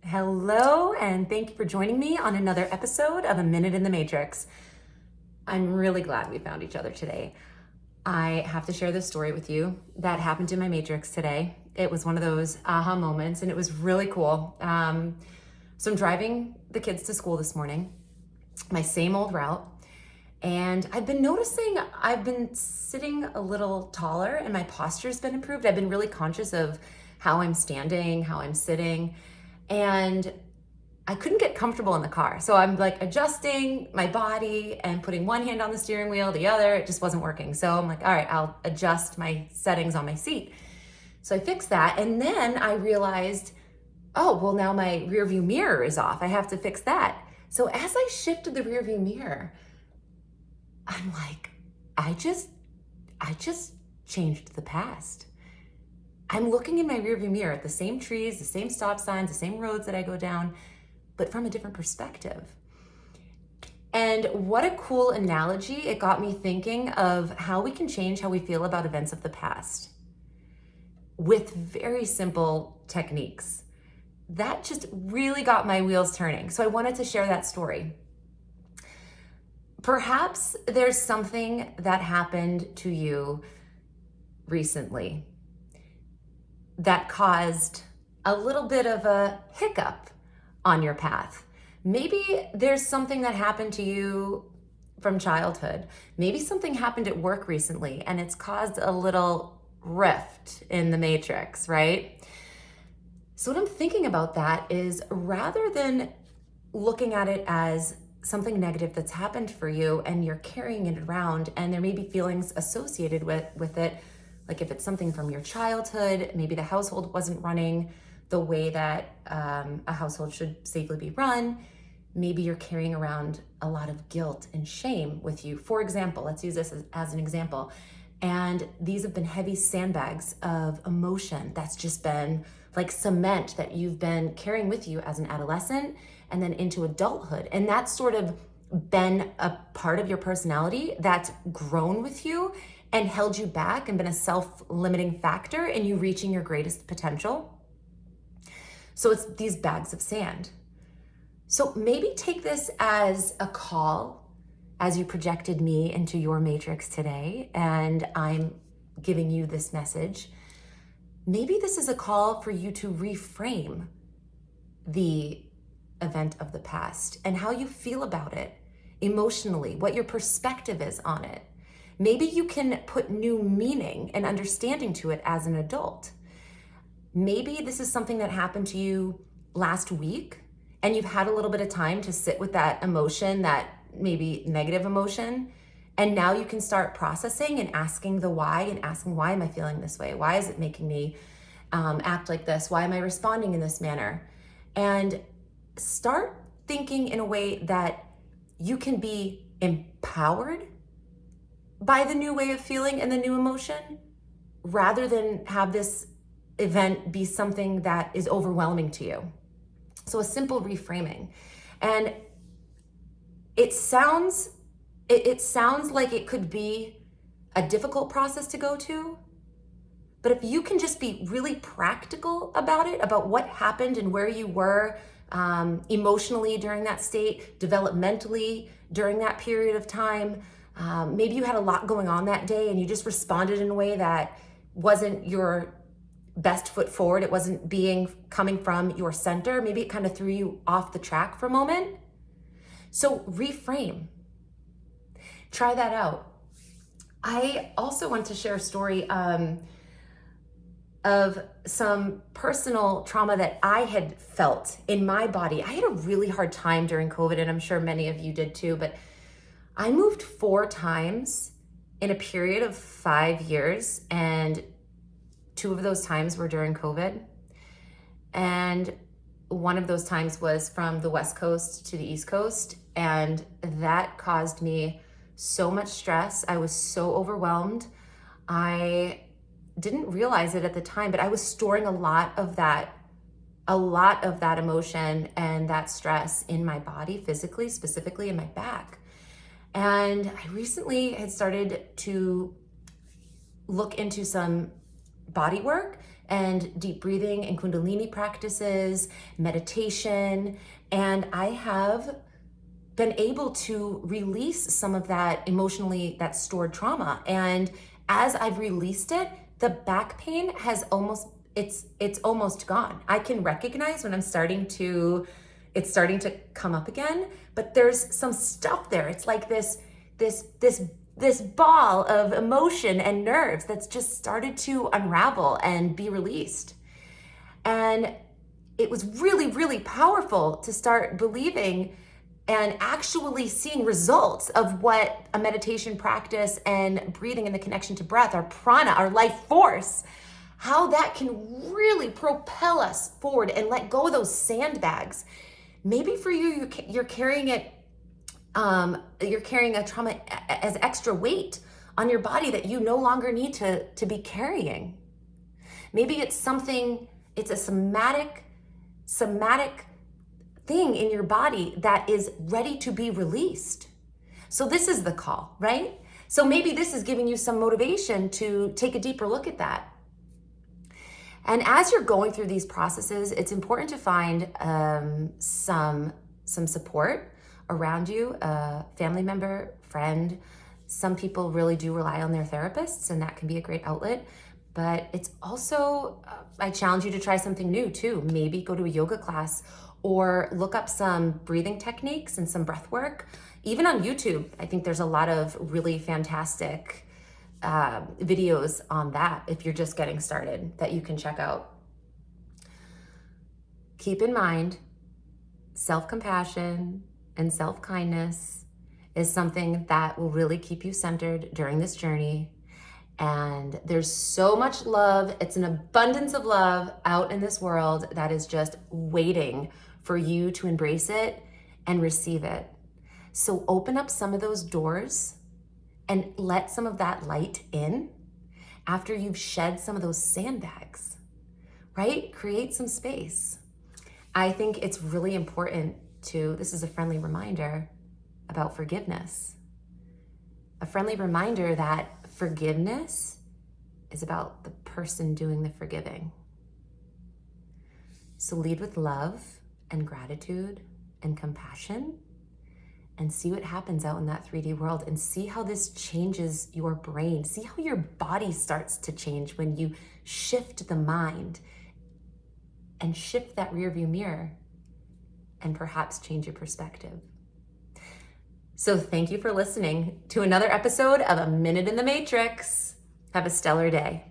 Hello, and thank you for joining me on another episode of A Minute in the Matrix. I'm really glad we found each other today. I have to share this story with you that happened in my Matrix today. It was one of those aha moments, and it was really cool. So I'm driving the kids to school this morning, my same old route, and I've been noticing I've been sitting a little taller and my posture's been improved. I've been really conscious of how I'm standing, how I'm sitting, and I couldn't get comfortable in the car. So I'm like adjusting my body and putting one hand on the steering wheel, the other, it just wasn't working. So I'm like, all right, I'll adjust my settings on my seat. So I fixed that. And then I realized, oh, well, now my rear view mirror is off. I have to fix that. So as I shifted the rear view mirror, I'm like, I just changed the past. I'm looking in my rearview mirror at the same trees, the same stop signs, the same roads that I go down, but from a different perspective. And what a cool analogy. It got me thinking of how we can change how we feel about events of the past with very simple techniques. That just really got my wheels turning. So I wanted to share that story. Perhaps there's something that happened to you recently that caused a little bit of a hiccup on your path. Maybe there's something that happened to you from childhood. Maybe something happened at work recently and it's caused a little rift in the matrix, right? So what I'm thinking about that is rather than looking at it as something negative that's happened for you and you're carrying it around and there may be feelings associated with it, like if it's something from your childhood, maybe the household wasn't running the way that a household should safely be run. Maybe you're carrying around a lot of guilt and shame with you. For example, let's use this as an example. And these have been heavy sandbags of emotion that's just been like cement that you've been carrying with you as an adolescent and then into adulthood. And that's sort of been a part of your personality that's grown with you and held you back and been a self-limiting factor in you reaching your greatest potential. So it's these bags of sand. So maybe take this as a call as you projected me into your matrix today, and I'm giving you this message. Maybe this is a call for you to reframe the event of the past and how you feel about it emotionally, what your perspective is on it. Maybe you can put new meaning and understanding to it as an adult. Maybe this is something that happened to you last week and you've had a little bit of time to sit with that emotion, that maybe negative emotion, and now you can start processing and asking the why and asking, why am I feeling this way? Why is it making me act like this? Why am I responding in this manner? And start thinking in a way that you can be empowered by the new way of feeling and the new emotion, rather than have this event be something that is overwhelming to you. So a simple reframing. And it sounds like it could be a difficult process to go to, but if you can just be really practical about it, about what happened and where you were emotionally during that state, developmentally during that period of time, maybe you had a lot going on that day and you just responded in a way that wasn't your best foot forward. It wasn't coming from your center. Maybe it kind of threw you off the track for a moment. So reframe. Try that out. I also want to share a story of some personal trauma that I had felt in my body. I had a really hard time during COVID, and I'm sure many of you did too, but I moved 4 times in a period of 5 years, and 2 of those times were during COVID. And one of those times was from the West Coast to the East Coast, and that caused me so much stress. I was so overwhelmed. I didn't realize it at the time, but I was storing a lot of that emotion and that stress in my body, physically, specifically in my back. And I recently had started to look into some body work and deep breathing and Kundalini practices, meditation, and I have been able to release some of that emotionally, that stored trauma. And as I've released it, the back pain has it's almost gone. I can recognize when it's starting to come up again, but there's some stuff there. It's like this ball of emotion and nerves that's just started to unravel and be released. And it was really, really powerful to start believing and actually seeing results of what a meditation practice and breathing and the connection to breath, our prana, our life force, how that can really propel us forward and let go of those sandbags. Maybe for you, you're carrying it, you're carrying a trauma as extra weight on your body that you no longer need to be carrying. Maybe it's something, it's a somatic thing in your body that is ready to be released. So this is the call, right? So maybe this is giving you some motivation to take a deeper look at that. And as you're going through these processes, it's important to find some support around you, a family member, friend. Some people really do rely on their therapists, and that can be a great outlet. But it's also, I challenge you to try something new too. Maybe go to a yoga class or look up some breathing techniques and some breath work. Even on YouTube, I think there's a lot of really fantastic videos on that if you're just getting started that you can check out. Keep in mind, self-compassion and self-kindness is something that will really keep you centered during this journey. And there's so much love. It's an abundance of love out in this world that is just waiting for you to embrace it and receive it. So open up some of those doors and let some of that light in after you've shed some of those sandbags, right? Create some space. I think it's really important this is a friendly reminder about forgiveness. A friendly reminder that forgiveness is about the person doing the forgiving. So lead with love and gratitude and compassion and see what happens out in that 3D world and see how this changes your brain. See how your body starts to change when you shift the mind and shift that rearview mirror and perhaps change your perspective. So thank you for listening to another episode of A Minute in the Matrix. Have a stellar day.